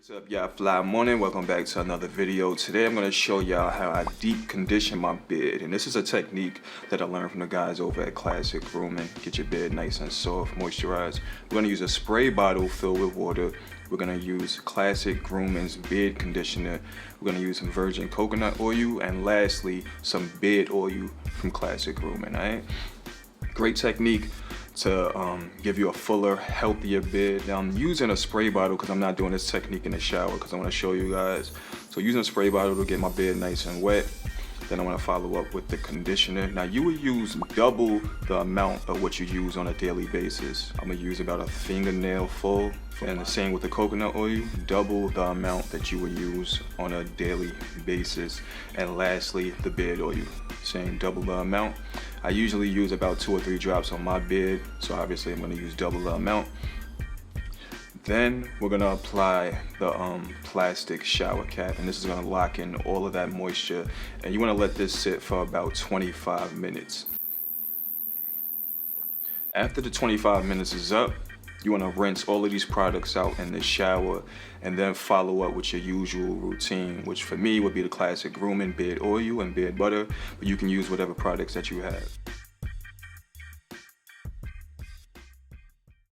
What's up, y'all? Fly morning. Welcome back to another video. Today I'm going to show y'all how I deep condition my beard, and this is a technique that I learned from the guys over at Classic Grooming. Get your beard nice and soft, moisturized. We're going to use a spray bottle filled with water. We're going to use Classic Grooming's beard conditioner. We're going to use some virgin coconut oil, and lastly some beard oil from Classic Grooming. All right, great technique to give you a fuller, healthier beard. Now I'm using a spray bottle because I'm not doing this technique in the shower because I want to show you guys. So using a spray bottle to get my beard nice and wet. Then I want to follow up with the conditioner. Now you would use double the amount of what you use on a daily basis. I'm gonna use about a fingernail full. And the same with the coconut oil, double the amount that you would use on a daily basis. And lastly, the beard oil, same, double the amount. I usually use about 2 or 3 drops on my beard, so obviously I'm gonna use double the amount. Then we're gonna apply the plastic shower cap, and this is gonna lock in all of that moisture. And you wanna let this sit for about 25 minutes. After the 25 minutes is up, you want to rinse all of these products out in the shower and then follow up with your usual routine, which for me would be the Classic Grooming beard oil and beard butter, but you can use whatever products that you have.